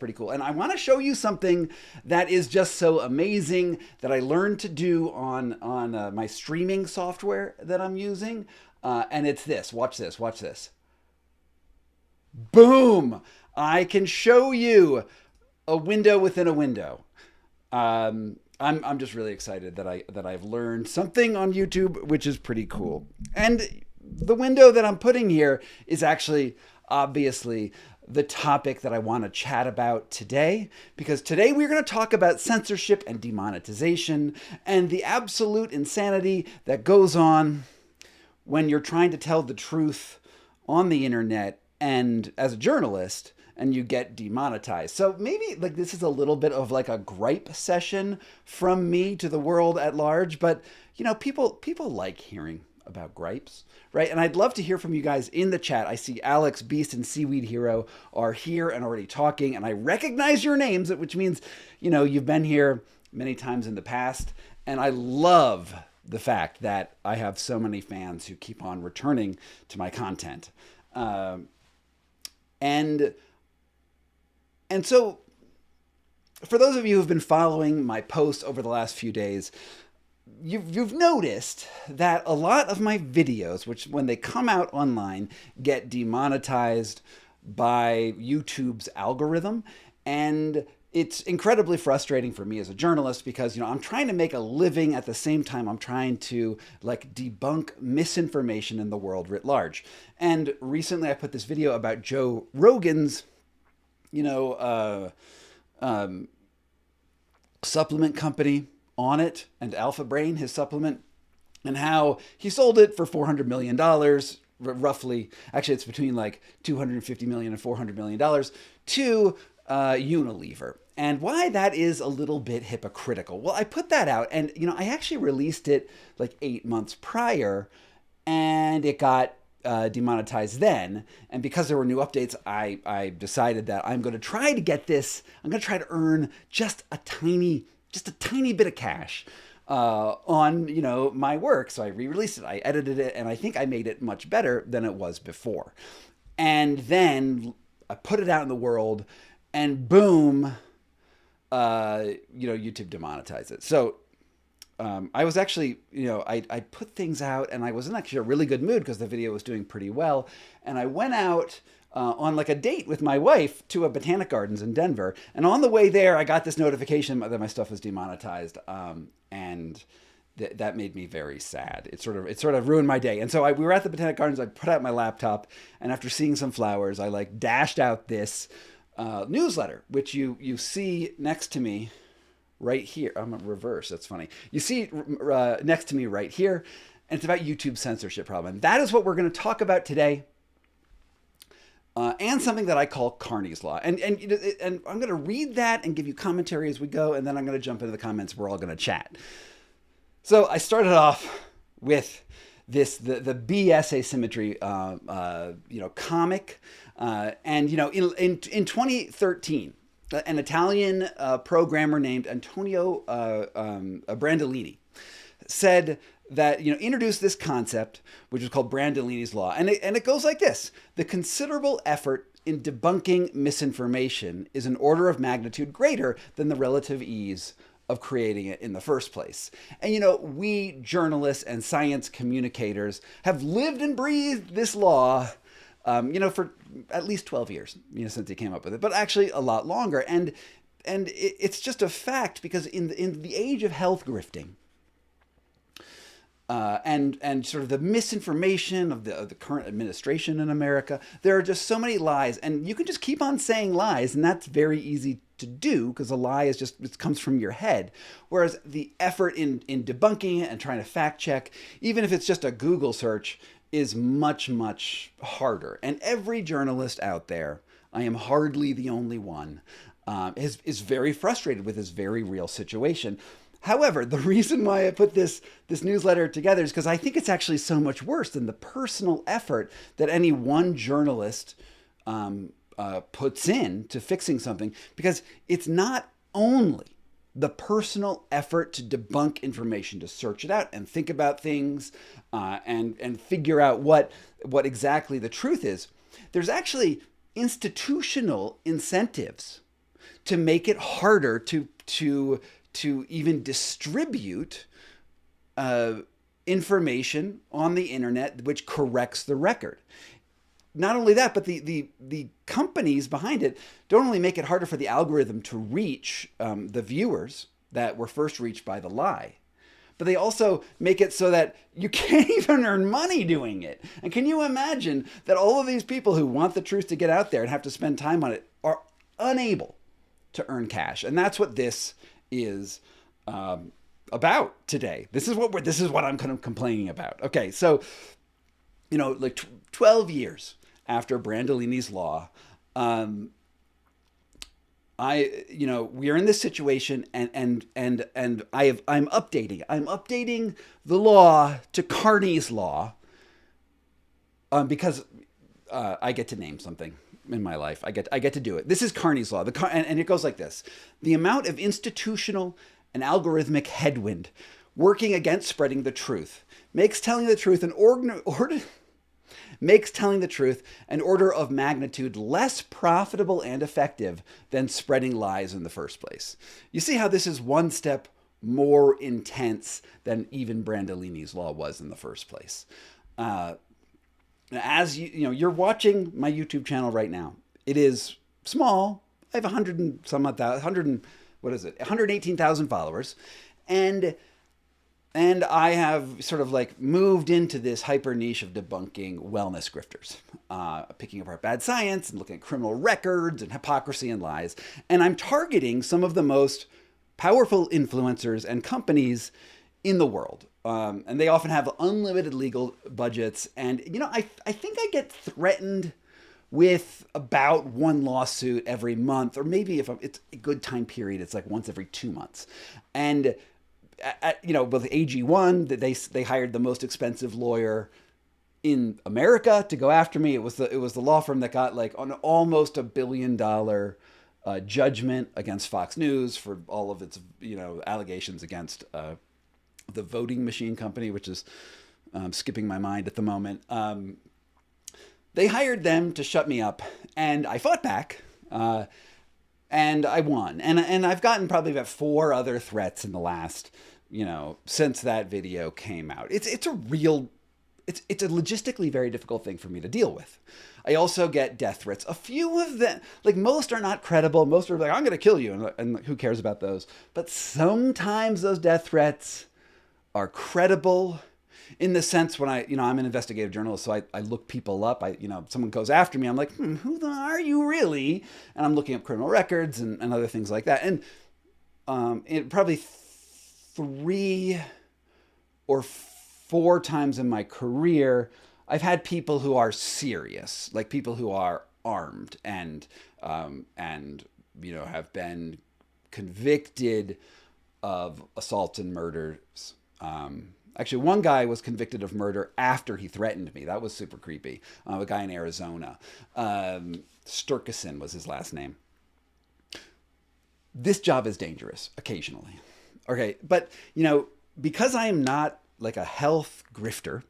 pretty cool. And I want to show you something that is just so amazing that I learned to do on my streaming software that I'm using. And it's this. Watch this. Watch this. Boom! I can show you a window within a window. I'm just really excited that I've learned something on YouTube, which is pretty cool. And the window that I'm putting here is actually obviously the topic that I want to chat about today, because today we're going to talk about censorship and demonetization and the absolute insanity that goes on when you're trying to tell the truth on the internet and as a journalist, and you get demonetized. So maybe like this is a little bit of like a gripe session from me to the world at large, but you know, people like hearing about gripes, right? And I'd love to hear from you guys in the chat. I see Alex, Beast, and Seaweed Hero are here and already talking, and I recognize your names, which means, you know, you've been here many times in the past, and I love the fact that I have so many fans who keep on returning to my content. And so, for those of you who've been following my posts over the last few days, you've noticed that a lot of my videos, which when they come out online, get demonetized by YouTube's algorithm. And it's incredibly frustrating for me as a journalist because, you know, I'm trying to make a living at the same time I'm trying to like debunk misinformation in the world writ large. And recently I put this video about Joe Rogan's, you know, supplement company on it, and Alpha Brain, his supplement, and how he sold it for $400 million, roughly. Actually, it's between like $250 million and $400 million to Unilever. And why that is a little bit hypocritical. Well, I put that out, and you know, I actually released it like 8 months prior, and it got demonetized then. And because there were new updates, I decided that I'm going to try to get this. I'm going to try to earn just a tiny bit of cash on, you know, my work. So I re-released it, I edited it, and I think I made it much better than it was before. And then I put it out in the world, and boom, you know, YouTube demonetized it. So I was actually, you know, I put things out, and I was in actually a really good mood because the video was doing pretty well. And I went out on like a date with my wife to a Botanic Gardens in Denver. And on the way there, I got this notification that my stuff was demonetized. And that made me very sad. It sort of ruined my day. And so we were at the Botanic Gardens. I put out my laptop, and after seeing some flowers, I like dashed out this newsletter, which you see next to me right here. I'm in reverse. That's funny. You see next to me right here, and it's about YouTube censorship problem. And that is what we're going to talk about today. And something that I call Carney's Law. And I'm going to read that and give you commentary as we go, and then I'm going to jump into the comments. We're all going to chat. So I started off with this, the BS asymmetry, you know, comic. And, you know, in 2013, an Italian programmer named Antonio Brandolini said that, you know, introduced this concept, which is called Brandolini's Law. And it goes like this: the considerable effort in debunking misinformation is an order of magnitude greater than the relative ease of creating it in the first place. And, you know, we journalists and science communicators have lived and breathed this law, you know, for at least 12 years, you know, since he came up with it, but actually a lot longer. And it's just a fact because in the age of health grifting, and sort of the misinformation of the current administration in America, there are just so many lies, and you can just keep on saying lies, and that's very easy to do because a lie is just, it comes from your head. Whereas the effort in debunking it and trying to fact check, even if it's just a Google search, is much, much harder. And every journalist out there, I am hardly the only one, is very frustrated with this very real situation. However, the reason why I put this newsletter together is because I think it's actually so much worse than the personal effort that any one journalist puts in to fixing something, because it's not only the personal effort to debunk information, to search it out and think about things and figure out what exactly the truth is. There's actually institutional incentives to make it harder to even distribute information on the internet which corrects the record. Not only that, but the companies behind it don't only make it harder for the algorithm to reach the viewers that were first reached by the lie, but they also make it so that you can't even earn money doing it. And can you imagine that all of these people who want the truth to get out there and have to spend time on it are unable to earn cash? And that's what this is about today. This is what I'm kind of complaining about. Okay, so like 12 years after Brandolini's law, we are in this situation, and I'm updating the law to Carney's law, because I get to name something in my life. I get to do it. This is Carney's law. And it goes like this: the amount of institutional and algorithmic headwind working against spreading the truth makes telling the truth an order of magnitude less profitable and effective than spreading lies in the first place. You see how this is one step more intense than even Brandolini's law was in the first place. As you're watching my YouTube channel right now. It is small. I have 118,000 followers, and I have sort of like moved into this hyper niche of debunking wellness grifters, picking apart bad science and looking at criminal records and hypocrisy and lies. And I'm targeting some of the most powerful influencers and companies in the world. And they often have unlimited legal budgets. And, I think I get threatened with about one lawsuit every month, or maybe if it's a good time period, it's like once every 2 months. And with AG1, they hired the most expensive lawyer in America to go after me. It was the law firm that got like an almost $1 billion judgment against Fox News for all of its allegations against the voting machine company, which is skipping my mind at the moment. They hired them to shut me up, and I fought back. And I won. And I've gotten probably about 4 other threats in the last, since that video came out. It's a logistically very difficult thing for me to deal with. I also get death threats. A few of them, like most are not credible. Most are like, I'm going to kill you. And who cares about those? But sometimes those death threats are credible, in the sense when I'm an investigative journalist, so I look people up. Someone goes after me, I'm like, who are you really? And I'm looking up criminal records and other things like that. And it probably 3 or 4 times in my career, I've had people who are serious, like people who are armed and have been convicted of assaults and murders. Actually, one guy was convicted of murder after he threatened me. That was super creepy. A guy in Arizona. Sturkison was his last name. This job is dangerous occasionally. Okay, but, because I am not like a health grifter,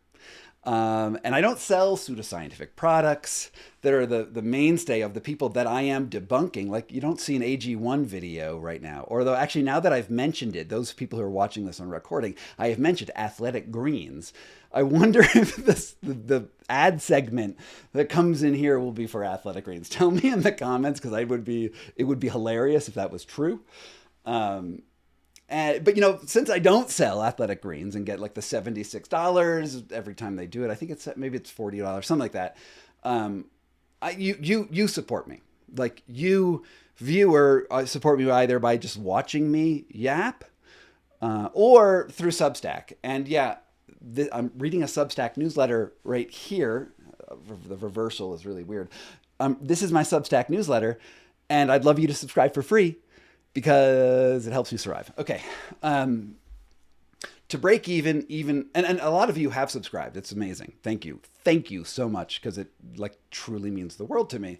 and I don't sell pseudoscientific products that are the mainstay of the people that I am debunking. Like, you don't see an AG1 video right now. Although, actually, now that I've mentioned it, those people who are watching this on recording, I have mentioned athletic greens. I wonder if the ad segment that comes in here will be for athletic greens. Tell me in the comments, because it would be hilarious if that was true. But since I don't sell athletic greens and get like the $76 every time they do it, I think maybe it's $40, something like that. You support me, like you viewer support me either by just watching me yap, or through Substack. And yeah, I'm reading a Substack newsletter right here. The reversal is really weird. This is my Substack newsletter, and I'd love you to subscribe for free, because it helps you survive. Okay. To break even, and a lot of you have subscribed. It's amazing. Thank you. Thank you so much, because it like truly means the world to me.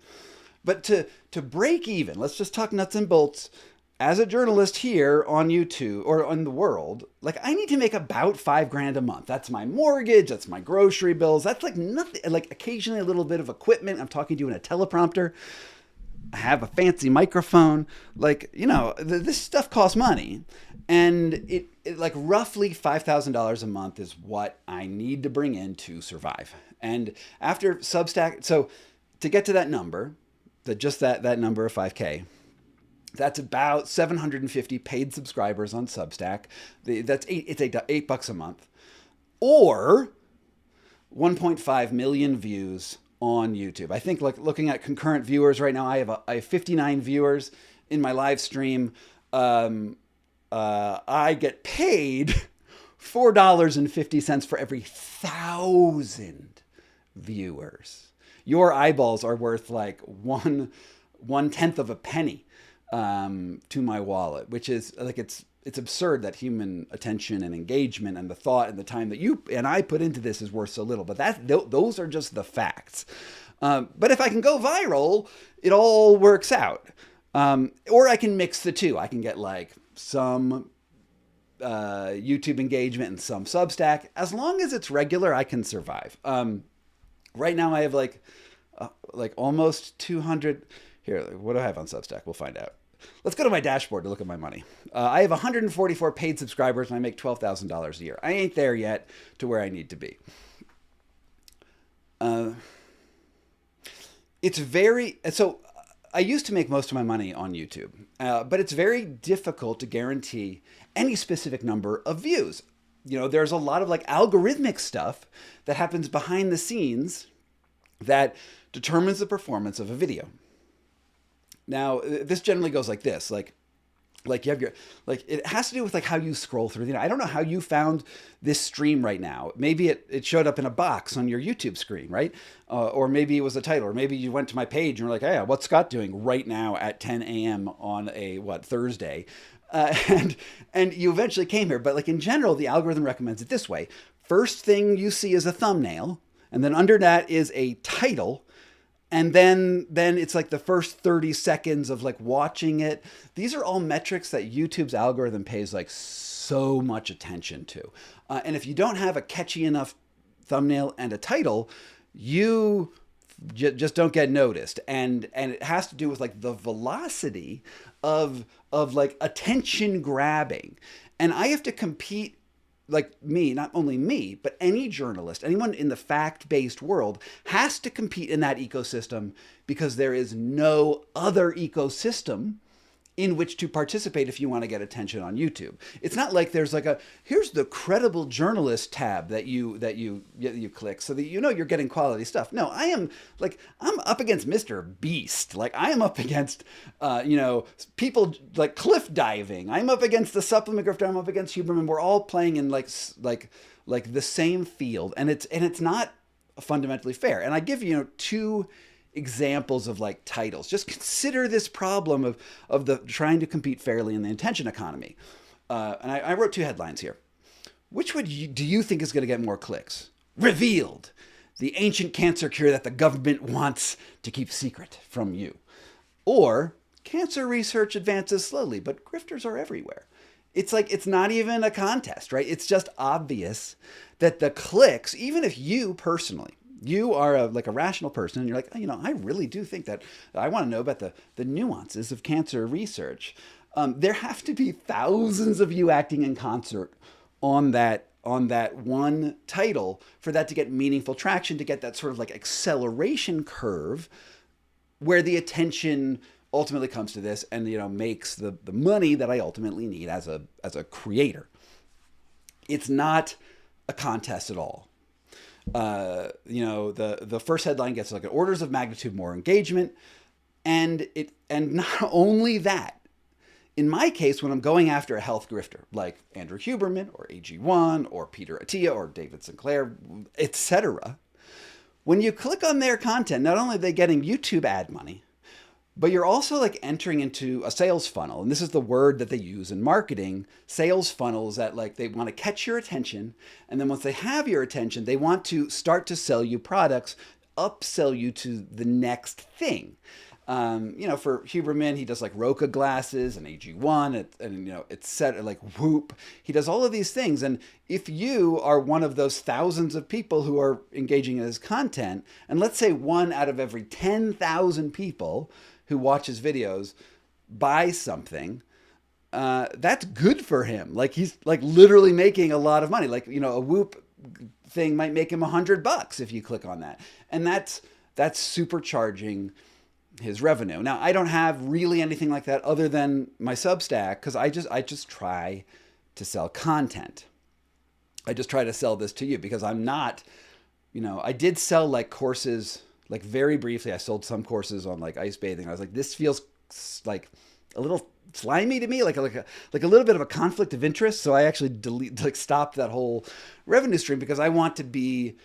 But to break even, let's just talk nuts and bolts. As a journalist here on YouTube or on the world, like I need to make about $5,000 a month. That's my mortgage. That's my grocery bills. That's like nothing, like occasionally a little bit of equipment. I'm talking to you in a teleprompter. have a fancy microphone. Like, this stuff costs money. And it like roughly $5,000 a month is what I need to bring in to survive. And after Substack, so to get to that number, that number of 5K, that's about 750 paid subscribers on Substack. It's $8 a month, or 1.5 million views on YouTube. I think, like, looking at concurrent viewers right now, I have 59 viewers in my live stream. I get paid $4.50 for every 1,000 viewers. Your eyeballs are worth like one tenth of a penny to my wallet, which is like, it's absurd that human attention and engagement and the thought and the time that you and I put into this is worth so little. But those are just the facts. But if I can go viral, it all works out. Or I can mix the two. I can get like some YouTube engagement and some Substack. As long as it's regular, I can survive. Right now I have like almost 200. Here, what do I have on Substack? We'll find out. Let's go to my dashboard to look at my money. I have 144 paid subscribers and I make $12,000 a year. I ain't there yet to where I need to be. So I used to make most of my money on YouTube, but it's very difficult to guarantee any specific number of views. There's a lot of like algorithmic stuff that happens behind the scenes that determines the performance of a video. Now, this generally goes like this, like you have it has to do with like how you scroll through. I don't know how you found this stream right now. Maybe it showed up in a box on your YouTube screen, right? Or maybe it was a title, or maybe you went to my page and were like, hey, what's Scott doing right now at 10 a.m. on a Thursday? And you eventually came here. But like in general, the algorithm recommends it this way. First thing you see is a thumbnail, and then under that is a title. And then it's like the first 30 seconds of like watching it. These are all metrics that YouTube's algorithm pays like so much attention to. And if you don't have a catchy enough thumbnail and a title, you just don't get noticed. And it has to do with like the velocity of like attention grabbing. And I have to compete, like me, not only me, but any journalist, anyone in the fact-based world has to compete in that ecosystem because there is no other ecosystem in which to participate if you want to get attention on YouTube. It's not like there's like here's the credible journalist tab that you click so that you're getting quality stuff. No, I'm up against Mr. Beast. Like I am up against people like cliff diving. I'm up against the supplement grifter. I'm up against Huberman. We're all playing in like the same field, and it's not fundamentally fair. And I give two examples of like titles. Just consider this problem of the trying to compete fairly in the attention economy. And I wrote two headlines here. Which do you think is going to get more clicks? Revealed, the ancient cancer cure that the government wants to keep secret from you. Or cancer research advances slowly, but grifters are everywhere. It's like, it's not even a contest, right? It's just obvious that the clicks, even if you personally, you are a rational person and you're like, I really do think that I want to know about the nuances of cancer research. There have to be thousands of you acting in concert on that one title for that to get meaningful traction, to get that sort of like acceleration curve where the attention ultimately comes to this and, makes the money that I ultimately need as a creator. It's not a contest at all. The first headline gets like an orders of magnitude more engagement, and not only that. In my case, when I'm going after a health grifter like Andrew Huberman or AG1 or Peter Attia or David Sinclair, etc., when you click on their content, not only are they getting YouTube ad money, but you're also like entering into a sales funnel. And this is the word that they use in marketing. Sales funnels that like they want to catch your attention. And then once they have your attention, they want to start to sell you products, upsell you to the next thing. For Huberman, he does like Roca glasses and AG1 and it's set like Whoop. He does all of these things. And if you are one of those thousands of people who are engaging in his content, and let's say 1 out of every 10,000 people who watches videos buys something, that's good for him. Like he's like literally making a lot of money. Like, you know, a Whoop thing might make him $100 if you click on that. And that's supercharging his revenue. Now, I don't have really anything like that other than my Substack, because I just try to sell content. I just try to sell this to you because I'm not, you know, I did sell like courses, like very briefly. I sold some courses on like ice bathing. I was like, this feels like a little slimy to me, like a little bit of a conflict of interest. So I actually stopped that whole revenue stream because I want to be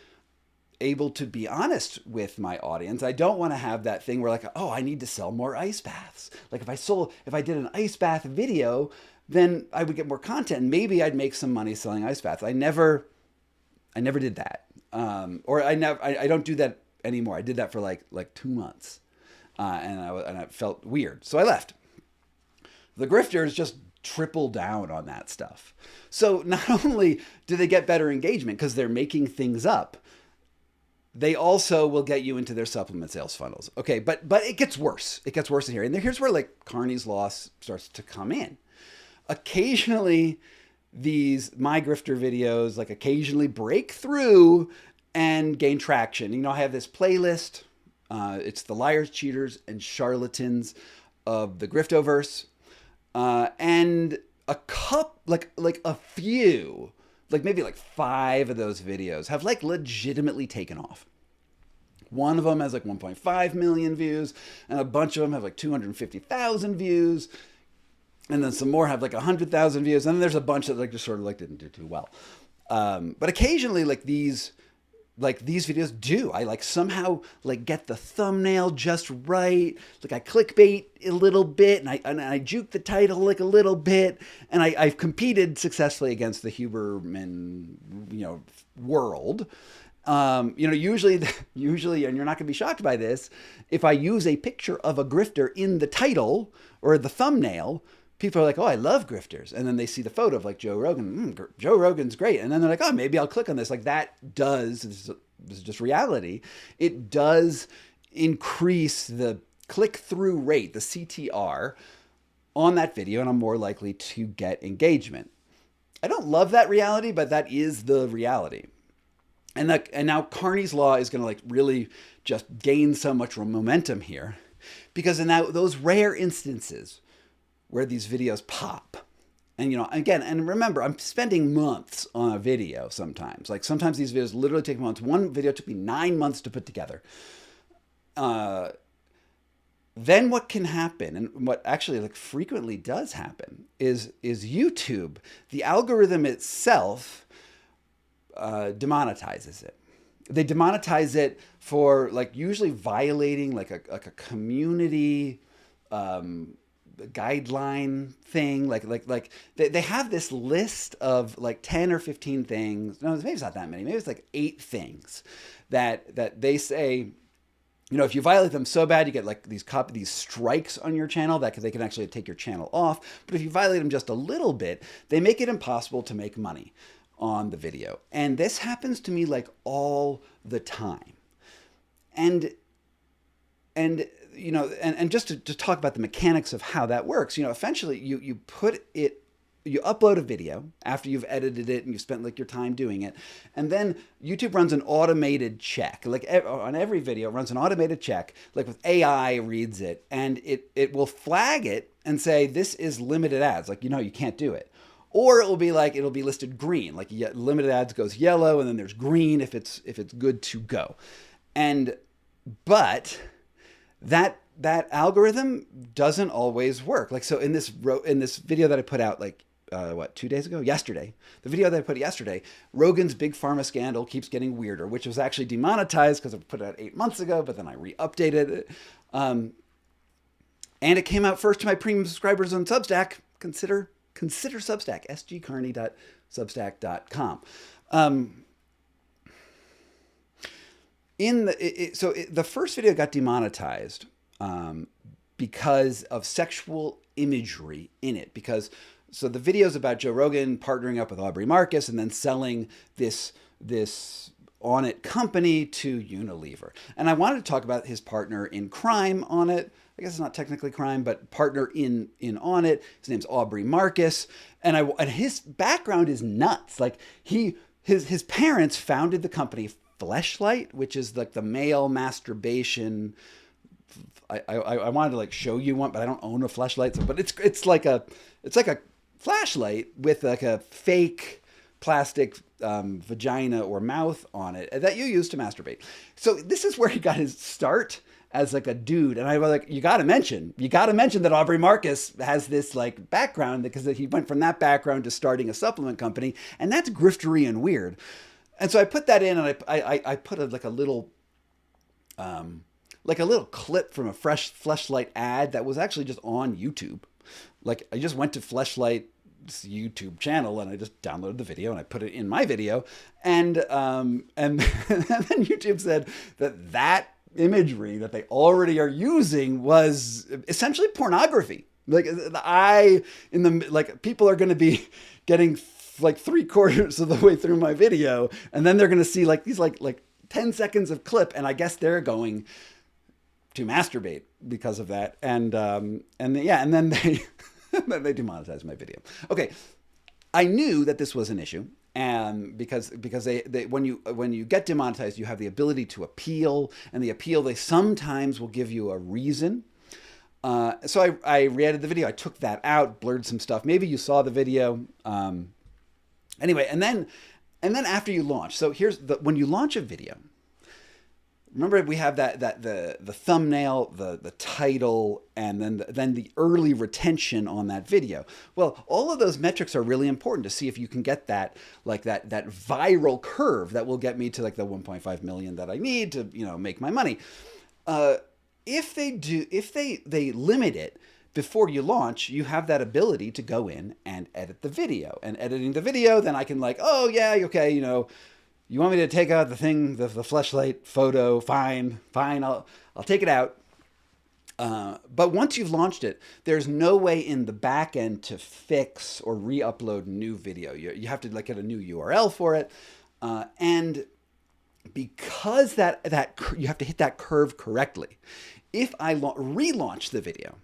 able to be honest with my audience. I don't want to have that thing where like, oh, I need to sell more ice baths. Like if I did an ice bath video, then I would get more content and maybe I'd make some money selling ice baths. I never did that. I don't do that anymore. I did that for like 2 months. And I felt weird. So I left. The grifters just triple down on that stuff. So not only do they get better engagement because they're making things up, they also will get you into their supplement sales funnels. Okay, but it gets worse. It gets worse in here. And here's where like Carney's loss starts to come in. Occasionally, these My Grifter videos like occasionally break through and gain traction. You know, I have this playlist. It's the liars, cheaters, and charlatans of the Griftoverse. And a few, like maybe like 5 of those videos have like legitimately taken off. One of them has like 1.5 million views, and a bunch of them have like 250,000 views. And then some more have like 100,000 views. And then there's a bunch that like just sort of like didn't do too well. But occasionally like these videos do. I like somehow like get the thumbnail just right. Like I clickbait a little bit and I juke the title like a little bit. And I've competed successfully against the Huberman, you know, world. Usually, and you're not gonna be shocked by this, if I use a picture of a grifter in the title or the thumbnail, people are like, oh, I love grifters. And then they see the photo of like Joe Rogan. Joe Rogan's great. And then they're like, oh, maybe I'll click on this. Like that does, this is just reality. It does increase the click-through rate, the CTR, on that video. And I'm more likely to get engagement. I don't love that reality, but that is the reality. And now Carney's Law is going to like really just gain so much momentum here. Because in those rare instances where these videos pop. And, you know, again, and remember, I'm spending months on a video sometimes. Like sometimes these videos literally take months. One video took me 9 months to put together. Then what can happen, and what actually like frequently does happen, is YouTube, the algorithm itself demonetizes it. They demonetize it for like usually violating like a community guideline thing. Like they have this list of like 10 or 15 things. No, maybe it's not that many. Maybe it's like 8 things that they say, you know, if you violate them so bad, you get like these strikes on your channel that they can actually take your channel off. But if you violate them just a little bit, they make it impossible to make money on the video. And this happens to me like all the time. And you know, and just to talk about the mechanics of how that works, you know, essentially you upload a video after you've edited it and you've spent like your time doing it. And then YouTube runs an automated check. Like on every video, it runs an automated check, like with AI reads it, and it will flag it and say, this is limited ads. Like, you know, you can't do it. Or it'll be listed green, like limited ads goes yellow, and then there's green if it's good to go. But that algorithm doesn't always work. Like, so in this video that I put out like 2 days ago, yesterday, the video that I put yesterday, Rogan's big pharma scandal keeps getting weirder, which was actually demonetized because I put it out 8 months ago, but then I re-updated it. And it came out first to my premium subscribers on Substack. Consider Substack, sgcarney.substack.com. The first video got demonetized because of sexual imagery in it. So the video's about Joe Rogan partnering up with Aubrey Marcus and then selling this On It company to Unilever. And I wanted to talk about his partner in crime, On It, I guess it's not technically crime, but partner in on it. His name's Aubrey Marcus, and his background is nuts. Like his parents founded the company Fleshlight, which is like the male masturbation. I wanted to like show you one, but I don't own a fleshlight. So, but it's like a flashlight with like a fake plastic vagina or mouth on it that you use to masturbate. So this is where he got his start as like a dude. And I was like, you got to mention that Aubrey Marcus has this like background, because he went from that background to starting a supplement company, and that's griftery and weird. And so I put that in, and I put like a little clip from a Fleshlight ad that was actually just on YouTube. Like I just went to Fleshlight's YouTube channel and I just downloaded the video and I put it in my video, and then YouTube said that imagery that they already are using was essentially pornography. Like people are going to be getting like 3/4 of the way through my video, and then they're going to see like these like 10 seconds of clip, and I guess they're going to masturbate because of that, and then they they demonetized my video. Okay, I knew that this was an issue, and because they when you get demonetized, you have the ability to appeal, and the appeal, they sometimes will give you a reason. So I re-edited the video. I took that out, blurred some stuff. Maybe you saw the video. Anyway, and then after you launch, so when you launch a video. Remember, we have the thumbnail, the title, and then the early retention on that video. Well, all of those metrics are really important to see if you can get that viral curve that will get me to like the 1.5 million that I need to make my money. If they limit it before you launch, you have that ability to go in and edit the video. And editing the video, then I can like, oh yeah, okay, you want me to take out the Fleshlight photo? Fine, I'll take it out. But once you've launched it, there's no way in the back end to fix or re-upload new video. You have to like get a new URL for it, and because that you have to hit that curve correctly. If I relaunch the video,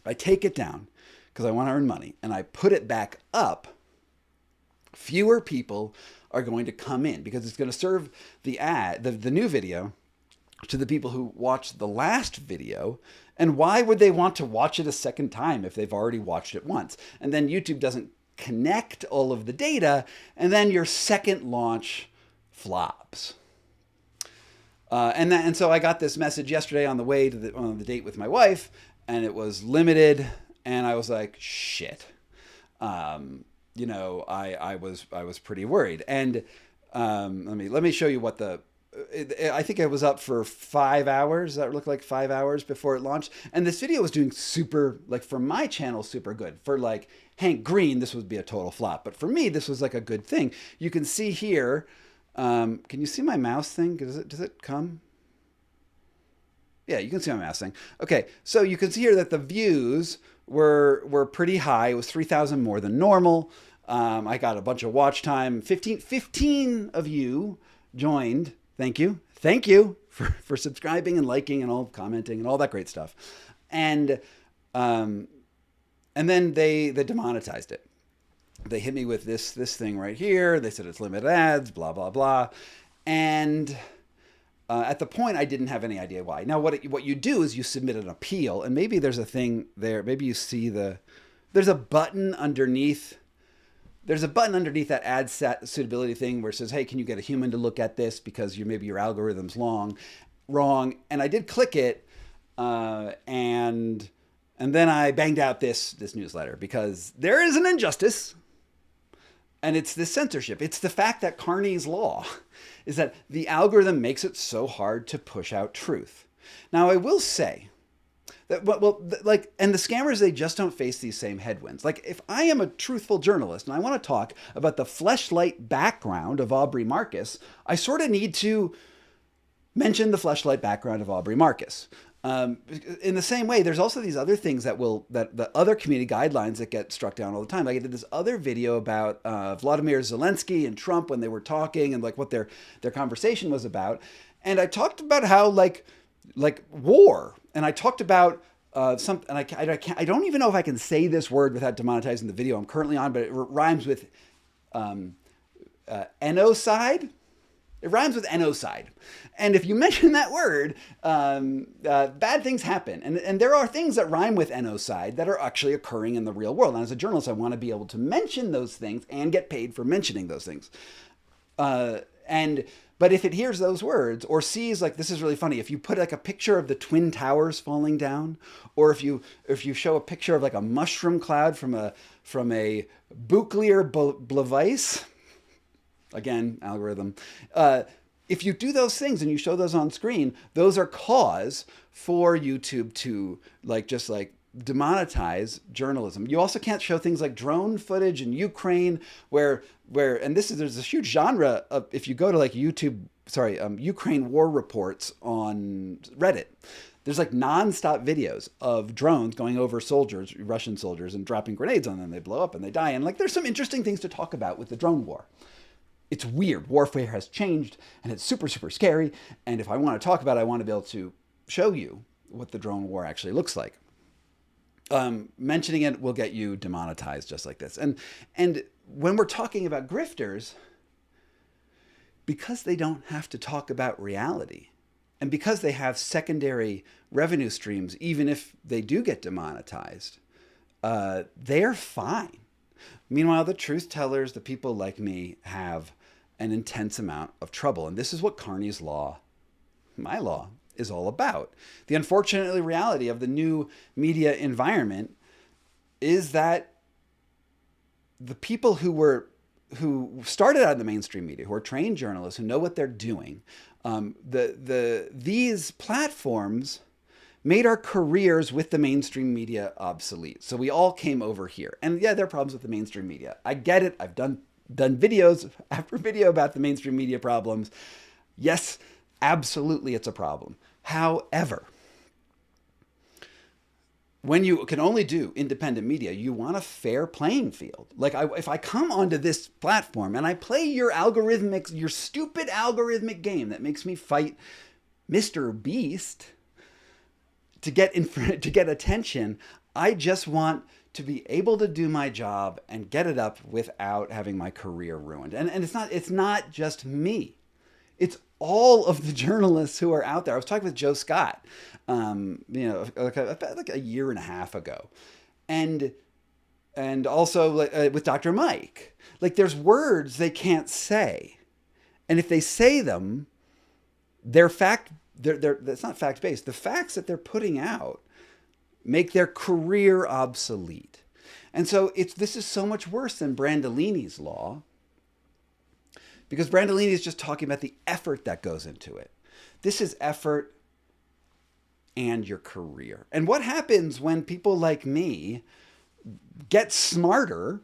I take it down because I want to earn money, and I put it back up, fewer people are going to come in because it's going to serve the new video to the people who watched the last video. And why would they want to watch it a second time if they've already watched it once? And then YouTube doesn't connect all of the data, and then your second launch flops. And so I got this message yesterday on the way to on the date with my wife, and it was limited, and I was like, shit. I was pretty worried. And let me show you what I think it was up for 5 hours. That looked like 5 hours before it launched. And this video was doing super, like for my channel, super good. For like Hank Green, this would be a total flop. But for me, this was like a good thing. You can see here, can you see my mouse thing? Does it come? Yeah, you can see my mouse thing. Okay, so you can see here that the views were pretty high. It was 3,000 more than normal. I got a bunch of watch time. 15 of you joined. Thank you for subscribing and liking and all commenting and all that great stuff. And then they demonetized it. They hit me with this thing right here. They said it's limited ads, blah blah blah. And at the point, I didn't have any idea why. Now, what you do is you submit an appeal, and maybe there's a thing there. Maybe you see there's a button underneath. There's a button underneath that ad suitability thing where it says, hey, can you get a human to look at this because maybe your algorithm's wrong. And I did click it, and then I banged out this newsletter because there is an injustice. And it's this censorship. It's the fact that Carney's law is that the algorithm makes it so hard to push out truth. Now, I will say that, and the scammers, they just don't face these same headwinds. Like, if I am a truthful journalist and I want to talk about the Fleshlight background of Aubrey Marcus, I sort of need to mention the Fleshlight background of Aubrey Marcus. In the same way, there's also these other things that the other community guidelines that get struck down all the time. Like I did this other video about Vladimir Zelensky and Trump when they were talking and like what their conversation was about. And I talked about how like war And I talked about something, and I don't even know if I can say this word without demonetizing the video I'm currently on, but it rhymes with enocide. It rhymes with enocide. And if you mention that word, bad things happen. And there are things that rhyme with enocide that are actually occurring in the real world. And as a journalist, I want to be able to mention those things and get paid for mentioning those things. But if it hears those words or sees, like, this is really funny, if you put like a picture of the Twin Towers falling down, or if you show a picture of like a mushroom cloud from a Buchlier Blavice, again, algorithm. If you do those things and you show those on screen, those are cause for YouTube to just demonetize journalism. You also can't show things like drone footage in Ukraine where there's a huge genre of, if you go to like Ukraine war reports on Reddit, there's like nonstop videos of drones going over soldiers, Russian soldiers, and dropping grenades on them. They blow up and they die. And like, there's some interesting things to talk about with the drone war. It's weird. Warfare has changed and it's super, super scary. And if I want to talk about it, I want to be able to show you what the drone war actually looks like. Mentioning it will get you demonetized just like this. And when we're talking about grifters, because they don't have to talk about reality, and because they have secondary revenue streams, even if they do get demonetized, they're fine. Meanwhile, the truth tellers, the people like me, have an intense amount of trouble. And this is what Carney's law, my law, is all about. The unfortunate reality of the new media environment is that the people who started out in the mainstream media, who are trained journalists, who know what they're doing, these platforms made our careers with the mainstream media obsolete. So we all came over here. And yeah, there are problems with the mainstream media. I get it. I've done videos after video about the mainstream media problems. Yes, absolutely, it's a problem. However, when you can only do independent media, you want a fair playing field. Like if I come onto this platform and I play your stupid algorithmic game that makes me fight Mr. Beast to get attention, I just want to be able to do my job and get it up without having my career ruined. And it's not just me. It's all of the journalists who are out there. I was talking with Joe Scott, like a year and a half ago, and also with Dr. Mike. Like, there's words they can't say, and if they say them, that's not fact based. The facts that they're putting out make their career obsolete, and so this is so much worse than Brandolini's law. Because Brandolini is just talking about the effort that goes into it. This is effort and your career. And what happens when people like me get smarter,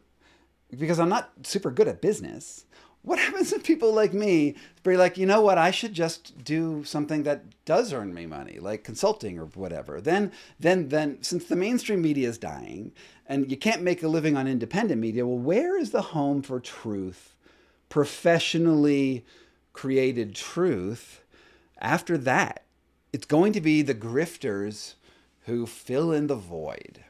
because I'm not super good at business, what happens when people like me be like, you know what, I should just do something that does earn me money, like consulting or whatever. Then since the mainstream media is dying and you can't make a living on independent media, well, where is the home for truth? Professionally created truth. After that, it's going to be the grifters who fill in the void.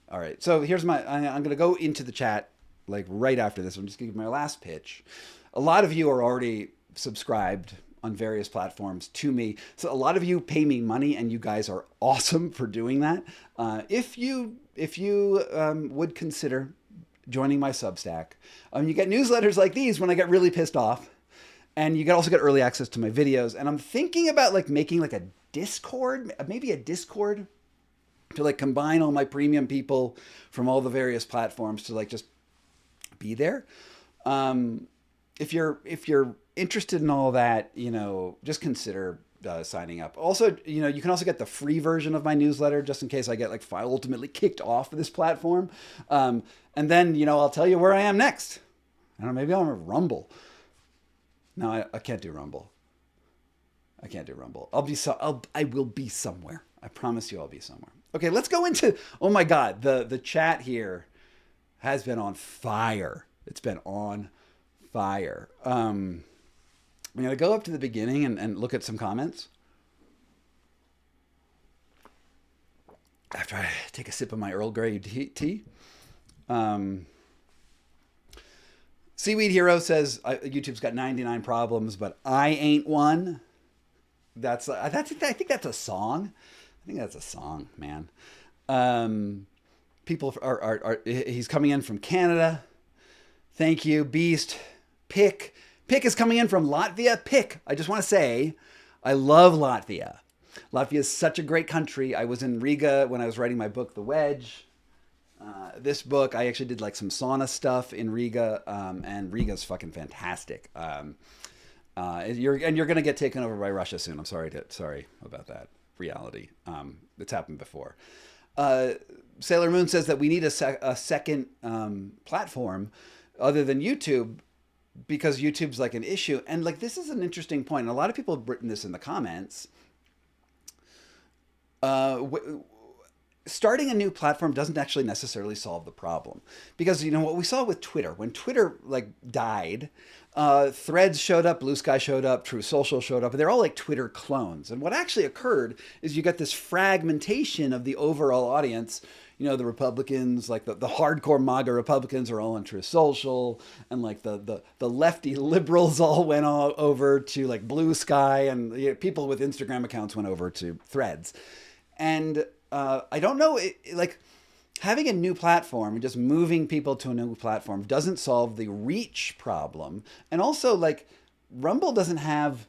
All right, so here's I'm going to go into the chat like right after this. I'm just going to give my last pitch. A lot of you are already subscribed on various platforms to me. So a lot of you pay me money, and you guys are awesome for doing that. If you would consider joining my Substack, you get newsletters like these when I get really pissed off, and you can also get early access to my videos. And I'm thinking about like making like a Discord, maybe a Discord, to like combine all my premium people from all the various platforms to like just be there. If you're interested in all that, just consider signing up. Also, you can also get the free version of my newsletter just in case I get like ultimately kicked off of this platform. And then, I'll tell you where I am next. I don't know, maybe I'm on Rumble. No, I can't do Rumble. I can't do Rumble. I will be somewhere. I promise you I'll be somewhere. Okay, let's go into, oh my God, the chat here has been on fire. It's been on fire. I'm going to go up to the beginning and look at some comments. after I take a sip of my Earl Grey tea. Um, Seaweed Hero says YouTube's got 99 problems, but I ain't one. I think that's a song. I think that's a song, man. People are he's coming in from Canada. Thank you, Beast. Pick is coming in from Latvia. Pick. I just want to say, I love Latvia. Latvia is such a great country. I was in Riga when I was writing my book, The Wedge. This book, I actually did like some sauna stuff in Riga, and Riga's fucking fantastic. You're gonna get taken over by Russia soon. I'm sorry about that reality. It's happened before. Sailor Moon says that we need a second platform other than YouTube, because YouTube's like an issue. And like, this is an interesting point. And a lot of people have written this in the comments. Starting a new platform doesn't actually necessarily solve the problem, because, you know, what we saw with Twitter, when Twitter like died, Threads showed up, Blue Sky showed up, True Social showed up, and they're all like Twitter clones. And what actually occurred is you got this fragmentation of the overall audience. You know, the Republicans, like the hardcore MAGA Republicans are all on True Social, and like the lefty liberals all went all over to like Blue Sky, and you know, people with Instagram accounts went over to Threads. And I don't know, like having a new platform and just moving people to a new platform doesn't solve the reach problem. And also, like, Rumble doesn't have,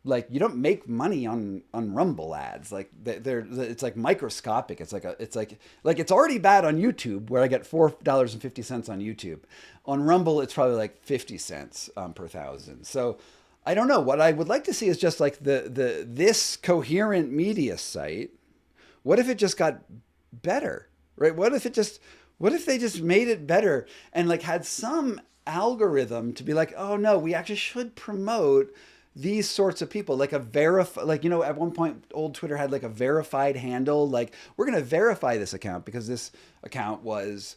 like, you don't make money on Rumble ads. Like, it's like microscopic. It's it's already bad on YouTube, where I get $4.50 on YouTube. On Rumble, it's probably like 50 cents per thousand. So I don't know. What I would like to see is just like this coherent media site. What if it just got better, right? What if they just made it better and like had some algorithm to be like, oh no, we actually should promote these sorts of people, like like, you know, at one point old Twitter had like a verified handle. Like, we're going to verify this account because this account was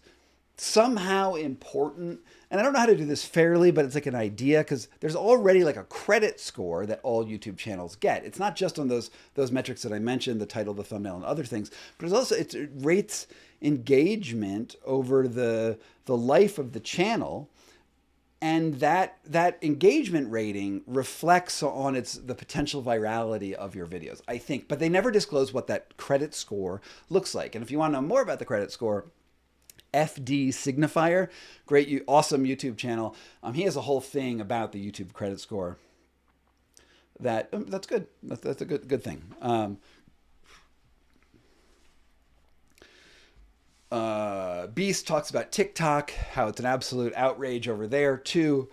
somehow important. And I don't know how to do this fairly, but it's like an idea, because there's already like a credit score that all YouTube channels get. It's not just on those metrics that I mentioned, the title, the thumbnail, and other things, but it's also, it rates engagement over the life of the channel. And that engagement rating reflects on the potential virality of your videos, I think. But they never disclose what that credit score looks like. And if you want to know more about the credit score, FD Signifier, great, awesome YouTube channel. He has a whole thing about the YouTube credit score. That's good. That's a good thing. Beast talks about TikTok, how it's an absolute outrage over there too.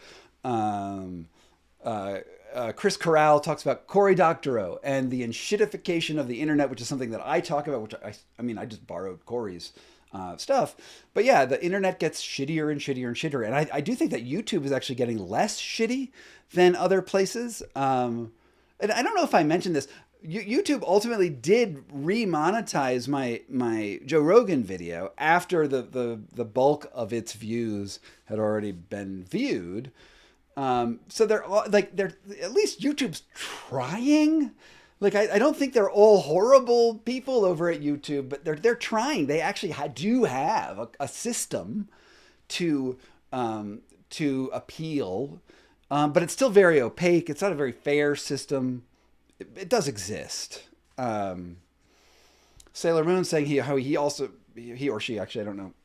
Chris Corral talks about Cory Doctorow and the enshittification of the internet, which is something that I talk about, which I just borrowed Cory's stuff. But yeah, the internet gets shittier and shittier and shittier. And I do think that YouTube is actually getting less shitty than other places. And I don't know if I mentioned this. YouTube ultimately did remonetize my Joe Rogan video after the bulk of its views had already been viewed. So they're at least YouTube's trying. Like, I don't think they're all horrible people over at YouTube, but they're trying. They actually do have a system to appeal, but it's still very opaque. It's not a very fair system. It does exist. Sailor Moon saying he or she, actually, I don't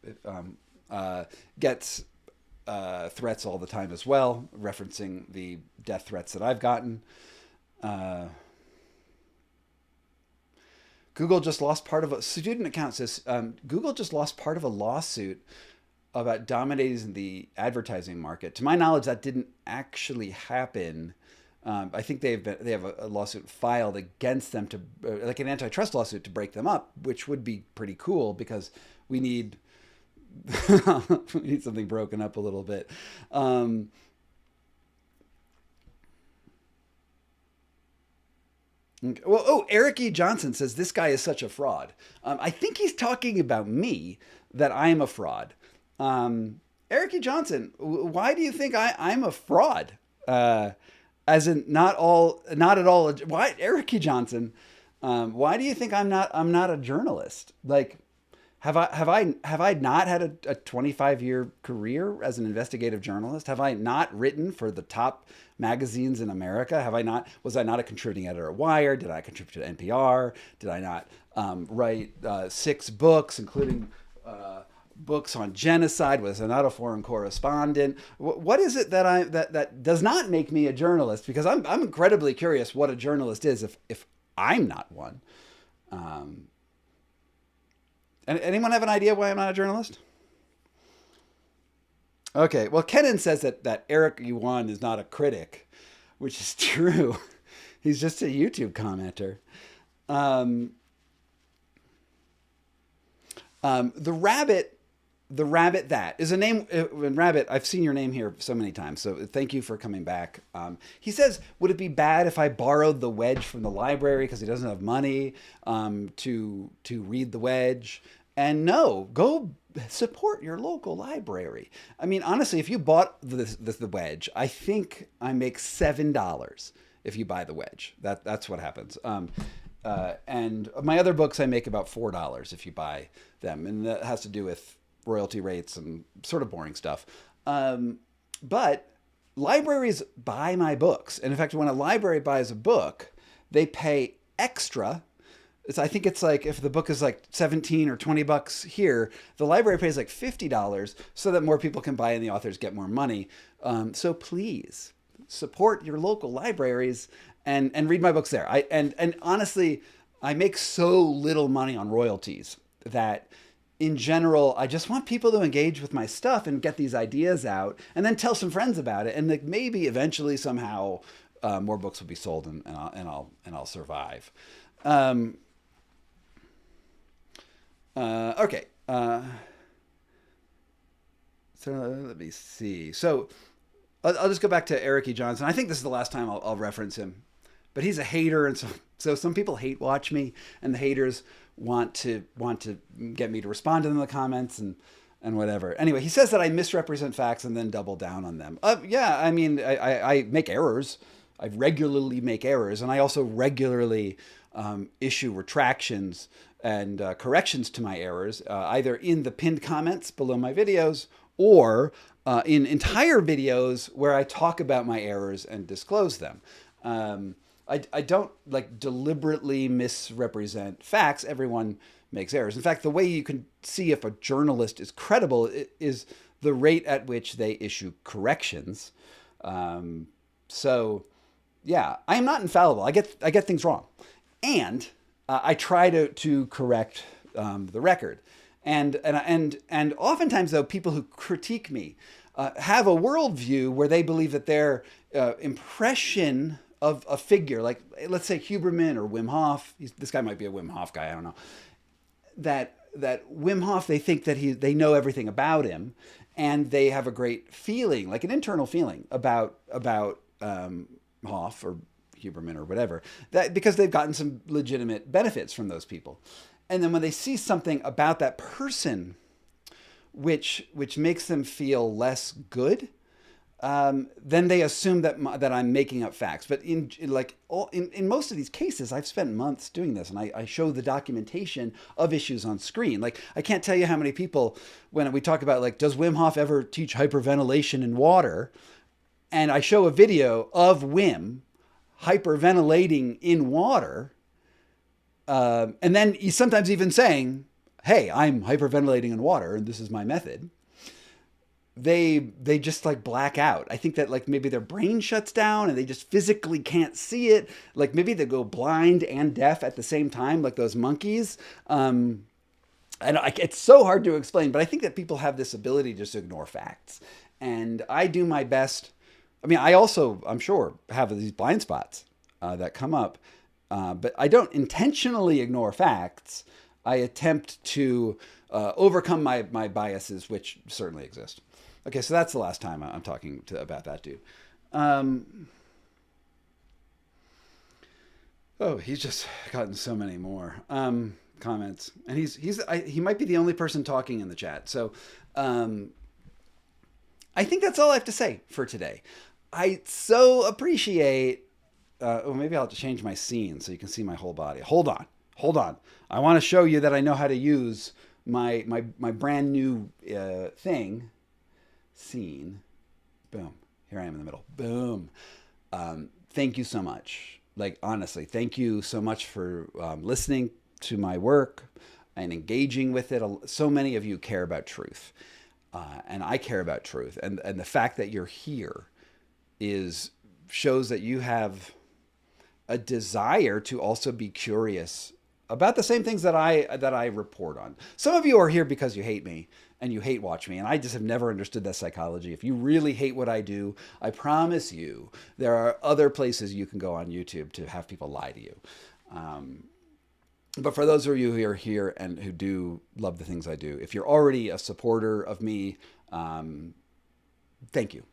know, gets threats all the time as well, referencing the death threats that I've gotten. Google just lost part of a student account says Google just lost part of a lawsuit about dominating the advertising market. To my knowledge, that didn't actually happen. I think they have a lawsuit filed against them, to like an antitrust lawsuit, to break them up, which would be pretty cool, because we need we need something broken up a little bit. Well, Eric E. Johnson says this guy is such a fraud. I think he's talking about me, that I'm a fraud. Eric E. Johnson, why do you think I'm a fraud? As in not at all. Why, Eric E. Johnson? Why do you think I'm not a journalist? Like, have I not had a 25-year career as an investigative journalist? Have I not written for the top magazines in America? Was I not a contributing editor at Wired? Did I contribute to NPR? Did I not write 6 books, including books on genocide? Was I not a foreign correspondent? What is it that does not make me a journalist? Because I'm incredibly curious what a journalist is if I'm not one. Anyone have an idea why I'm not a journalist? Okay, well, Kenan says that Eric Yuan is not a critic, which is true. He's just a YouTube commenter. The rabbit that is a name. Rabbit, I've seen your name here so many times, so thank you for coming back. He says, would it be bad if I borrowed the Wedge from the library because he doesn't have money to read the Wedge? And no, go support your local library. I mean, honestly, if you bought the Wedge, I think I make $7 if you buy the Wedge. That's what happens. And my other books, I make about $4 if you buy them, and that has to do with royalty rates and sort of boring stuff. But libraries buy my books. And in fact, when a library buys a book, they pay extra. I think it's like if the book is like 17 or 20 bucks here, the library pays like $50 so that more people can buy and the authors get more money. So please support your local libraries and read my books there. And honestly, I make so little money on royalties that in general, I just want people to engage with my stuff and get these ideas out and then tell some friends about it. And like maybe eventually somehow more books will be sold and I'll survive. Okay. So let me see. So I'll just go back to Eric E. Johnson. I think this is the last time I'll reference him, but he's a hater. And so some people hate watch me, and the haters want to get me to respond to them in the comments and whatever. Anyway, he says that I misrepresent facts and then double down on them. Yeah, I mean, I make errors. I regularly make errors, and I also regularly issue retractions and corrections to my errors, either in the pinned comments below my videos or in entire videos where I talk about my errors and disclose them. I don't like deliberately misrepresent facts. Everyone makes errors. In fact, the way you can see if a journalist is credible is the rate at which they issue corrections. So yeah, I am not infallible. I get things wrong. And I try to correct the record. And oftentimes, though, people who critique me have a worldview where they believe that their impression of a figure, like let's say Huberman or Wim Hof, this guy might be a Wim Hof guy, I don't know, that Wim Hof, they think that they know everything about him, and they have a great feeling, like an internal feeling about Hof or Huberman or whatever, that because they've gotten some legitimate benefits from those people. And then when they see something about that person which makes them feel less good, then they assume that I'm making up facts. But in most of these cases, I've spent months doing this, and I show the documentation of issues on screen. Like, I can't tell you how many people, when we talk about, like, does Wim Hof ever teach hyperventilation in water? And I show a video of Wim hyperventilating in water, and then he's sometimes even saying, hey, I'm hyperventilating in water, and this is my method. They just like black out. I think that like maybe their brain shuts down and they just physically can't see it. Like maybe they go blind and deaf at the same time, like those monkeys. And it's so hard to explain, but I think that people have this ability just to ignore facts. And I do my best. I mean, I also, I'm sure, have these blind spots that come up, but I don't intentionally ignore facts. I attempt to overcome my biases, which certainly exist. Okay, so that's the last time I'm talking about that dude. Oh, he's just gotten so many more comments, and he might be the only person talking in the chat. So I think that's all I have to say for today. I so appreciate well, maybe I'll change my scene so you can see my whole body. Hold on. Hold on. I want to show you that I know how to use my brand new thing. Scene. Boom. Here I am in the middle. Boom. Thank you so much. Like, honestly, thank you so much for listening to my work and engaging with it. So many of you care about truth. And I care about truth. And the fact that you're here shows that you have a desire to also be curious about the same things that I report on. Some of you are here because you hate me and you hate watch me, and I just have never understood that psychology. If you really hate what I do, I promise you there are other places you can go on YouTube to have people lie to you. But for those of you who are here and who do love the things I do, if you're already a supporter of me, thank you.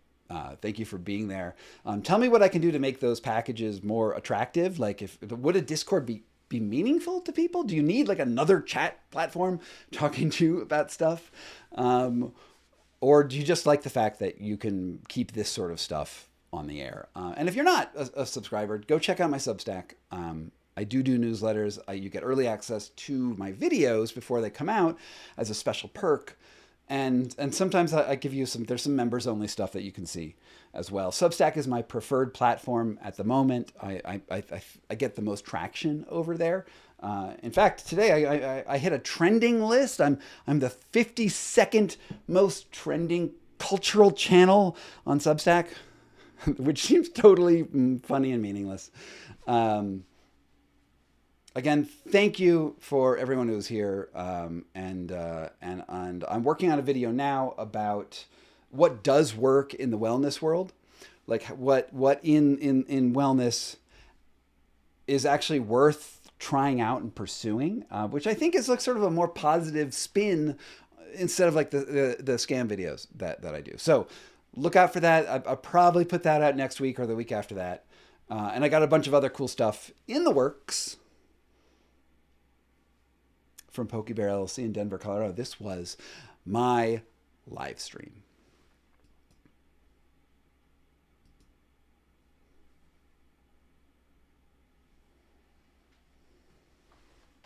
Thank you for being there. Tell me what I can do to make those packages more attractive. Like, would a Discord be meaningful to people? Do you need like another chat platform talking to you about stuff? Or do you just like the fact that you can keep this sort of stuff on the air? And if you're not a subscriber, go check out my Substack. I do newsletters. You get early access to my videos before they come out as a special perk. And sometimes I give you there's some members only stuff that you can see as well. Substack is my preferred platform at the moment. I get the most traction over there. In fact, today I hit a trending list. I'm the 52nd most trending cultural channel on Substack, which seems totally funny and meaningless. Again, thank you for everyone who's here, and I'm working on a video now about what does work in the wellness world, like what in wellness is actually worth trying out and pursuing, which I think is like sort of a more positive spin instead of like the scam videos that I do. So look out for that. I'll probably put that out next week or the week after that, and I got a bunch of other cool stuff in the works. From PokeyBear LLC in Denver, Colorado. This was my live stream.